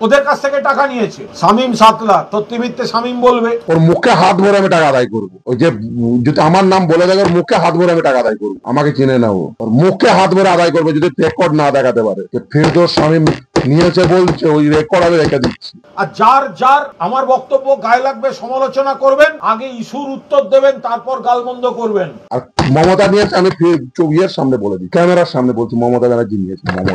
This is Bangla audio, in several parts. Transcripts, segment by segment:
ওদের কাছ থেকে টাকা নিয়েছে। শামীম 7 লাখ, সত্যি মিথ্যে শামীম বলবে। ওর মুখে হাত ভরে আমি টাকা আদায় করবো। ওই যে যদি আমার নাম বলে দেয়, ওর মুখে হাত ভরে আমি টাকা আদায় করবো। আমাকে চিনে না ও, ওর মুখে হাত ভরে আদায় করবে যদি রেকর্ড না দেখাতে পারে। ফেরদৌস শামীম নিয়েছে বলছে, ওই রেকর্ড আমি রেখে দিচ্ছি। আর যার যার আমার বক্তব্য গায়ে লাগবে সমালোচনা করবেন, আগে ইস্যুর উত্তর দেবেন, তারপর গালমন্দ করবেন। আর মমতা নিয়েছে, আমি ইয়ের সামনে বলে দিই, ক্যামেরার সামনে বলছি, মমতা ব্যানার্জি নিয়েছে। মমতা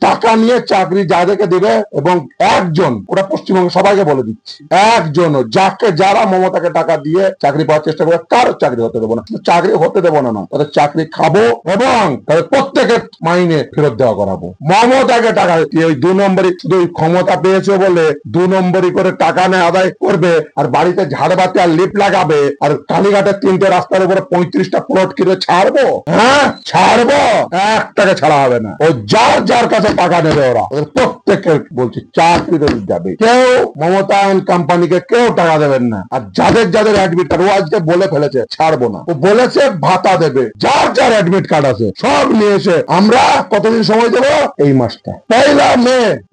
টাকা নিয়ে চাকরি যাদেরকে দেবে, এবং একজন, ওরা পশ্চিমবঙ্গ সবাইকে বলে দিচ্ছি, একজন যাকে যারা মমতাকে টাকা দিয়ে চাকরি পাওয়ার চেষ্টা করে, কারো চাকরি হতে দেবো না। চাকরি হতে দেবো না, তাদের চাকরি খাবো এবং তাদের প্রত্যেকের মাইনে ফেরত দেওয়া করাবো। মমতাকে টাকা দিয়ে ওই 2 নম্বরই, শুধু ক্ষমতা পেয়েছে বলে 2 নম্বরই করে টাকা নেয় আদায় করবে, আর বাড়িতে ঝাড়বাতি আর লিপ লাগাবে, আর কালীঘাটের 3টে রাস্তার উপরে 35টা প্লট কিনে ছাড়বো। হ্যাঁ ছাড়বো, একটাকে ছাড়া হবে না। ও যার যার কাছে টাকা নেবে ওরা, ওদের প্রত্যেককে বলছি চাকরিতে যাবে। কেউ মমতা কোম্পানিকে কেউ টাকা দেবেন না। আর যাদের যাদের অ্যাডমিট কার্ড, ও আজকে বলে ফেলেছে ছাড়বো না, ও বলেছে ভাতা দেবে। যার যার অ্যাডমিট কার্ড আছে সব নিয়ে এসে, আমরা কতদিন সময় দেবো? এই মাসটা 1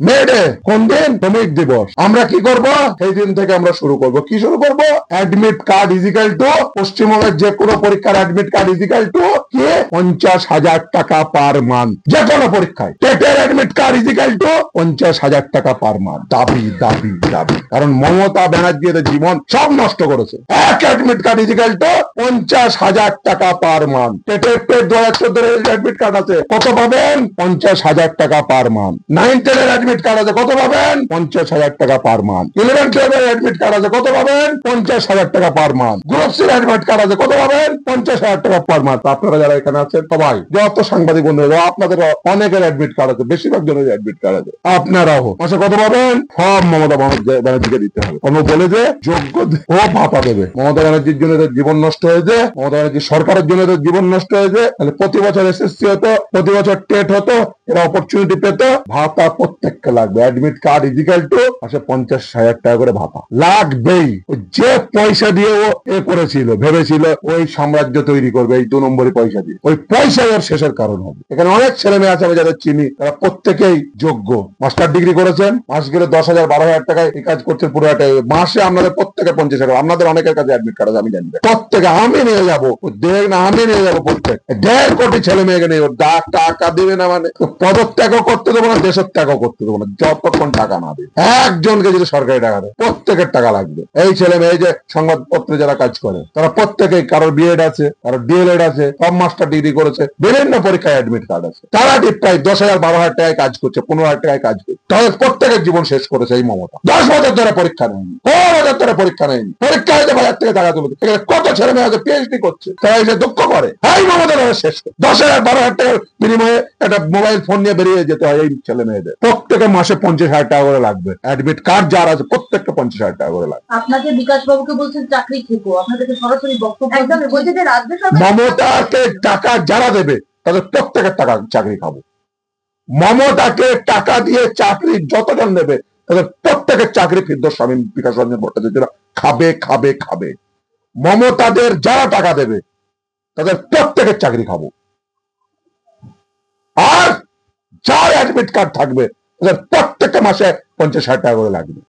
মে ডে, কোন দিন? শ্রমিক দিবস। আমরা কি করব? সেই দিন থেকে আমরা শুরু করব। কি শুরু করব? অ্যাডমিট কার্ড ইজিক্যাল টু, পশ্চিমবঙ্গের যে কোনো পরীক্ষার অ্যাডমিট কার্ড ইজিক্যাল টু কি? 50,000 টাকা পার মান্থ। যে কোনো পরীক্ষায় টেটের অ্যাডমিট কার্ড ইজিক্যাল টু 50,000 টাকা পার মান্থ। দাবি দাবি দাবি, কারণ মমতা ব্যানার্জি এদের জীবন সব নষ্ট করেছে। এক অ্যাডমিট কার্ড ইজিক্যাল টু 50,000 টাকা পার মান্থ। টেটের 2014 এর অ্যাডমিট কার্ড আছে, কত পাবেন? 50,000 টাকা পার মান্থ। 9-10 এর অ্যাডমিট কার্ড আছে, কত পাবেন? 50,000 টাকা পার মান্থ। 11-12 এর অ্যাডমিট কার্ড আছে, কত পাবেন? 50,000 টাকা per month. Group C admit card আছে, কত পাবেন? 50,000 টাকা পার মান্থ। আপনারা যারা এখানে আছেন সবাই, যত সাংবাদিক বন্ধুরা, আপনাদের অনেকের অ্যাডমিট কার্ড আছে, বেশিরভাগ জনের অ্যাডমিট কার্ড আছে। আপনারাও মাসে কত পাবেন? সব মমতা ব্যানার্জিকে দিতে হবে। কোনো বলে যে যোগ্য ও ভাতা দেবে। মমতা ব্যানার্জির জন্য এদের জীবন নষ্ট হয়েছে, মমতা ব্যানার্জির সরকারের জন্য এদের জীবন নষ্ট হয়েছে। তাহলে প্রতি বছর এসএসসি হতো, প্রতি বছর টেট হতো, এরা অপরচুনিটি পেত, ভাতা প্রত্যেককে লাগবে। অ্যাডমিট কার্ড ইজিক্যাল টু মাসে 50,000 টাকা করে ভাতা লাগবেই। যে পয়সা দিয়ে ও এ করেছিল, ভেবেছিল ওই সাম্রাজ্য তৈরি করবে এই 2 নম্বরই পয়সা দিয়ে, ওই পয়সা ওর শেষের কারণ হবে। এখানে অনেক ছেলে মেয়ে আছে আমি যাদের চিনি, তারা প্রত্যেকেই যোগ্য, মাস্টার ডিগ্রি করেছেন, মাস গেলে 10,000 12,000 টাকায় এই কাজ করছেন পুরোটা মাসে। আপনাদের প্রত্যেকে 50,000, আপনাদের অনেকের কাছে অ্যাডমিট কার্ড আছে আমি জানি, প্রত্যেকে আমি নিয়ে যাবো, দেখ না আমি নিয়ে যাবো। প্রত্যেক 1.5 কোটি ছেলে মেয়েকে নিয়ে টাকা দিবে না, মানে পদত্যাগও করতে দেবো না, দেশের ত্যাগও করতে দেবো না, যতক্ষণ টাকা না দেবে। একজনকে যদি সরকারি টাকা দেয়, প্রত্যেকের টাকা লাগবে। এই ছেলে মেয়ে যে সংবাদপত্রে যারা কাজ করে, তারা প্রত্যেকেই, কারোর বিএড আছে, কারোর ডিএলএড আছে, সব মাস্টার ডিগ্রি করেছে, বিভিন্ন পরীক্ষায় অ্যাডমিট কার্ড আছে। তারা প্রায় 10,000 12,000 টাকায় কাজ করছে, 15,000 টাকায় কাজ করছে। তাদের প্রত্যেকের জীবন শেষ করেছে এই মমতা। 10 বছর ধরে পরীক্ষা নেয়নি, 10 বছর ধরে পরীক্ষা নেয়নি, পরীক্ষা হয়েছে বাজার থেকে টাকা তুলে। কত ছেলে মেয়ে আছে পিএইচডি করছে, তারা এসে দুঃখ করে এই মমতা শেষ। 10,000 12,000 টাকার বিনিময়ে একটা মোবাইল ফোন নিয়ে বেরিয়ে যেতে হয় এই ছেলে মেয়েদের। প্রত্যেকে মাসে 50,000 টাকা করে লাগবে। অ্যাডমিট কার্ড যার আছে প্রত্যেককে 50,000 টাকা করে লাগবে। আপনাকে বিকাশ বাবুকে বলছেন চাকরি খেকো, আপনাদেরকে সরাসরি বক্তব্য একদম বলছে যে রাজ্য সরকার মমতাকে টাকা যারা দেবে তাদের প্রত্যেকের টাকা চাকরি খাবো। মমতাকে টাকা দিয়ে চাকরি যতজন দেবে তাদের প্রত্যেকের চাকরি ফেরদৌস শামীম, বিকাশ রঞ্জন ভট্টাচার্যরা খাবে খাবে খাবে। মমতাদের যারা টাকা দেবে তাদের প্রত্যেকের চাকরি খাবো। আর যার অ্যাডমিট কার্ড থাকবে তাদের প্রত্যেকটা মাসে 50,000 টাকা করে লাগবে।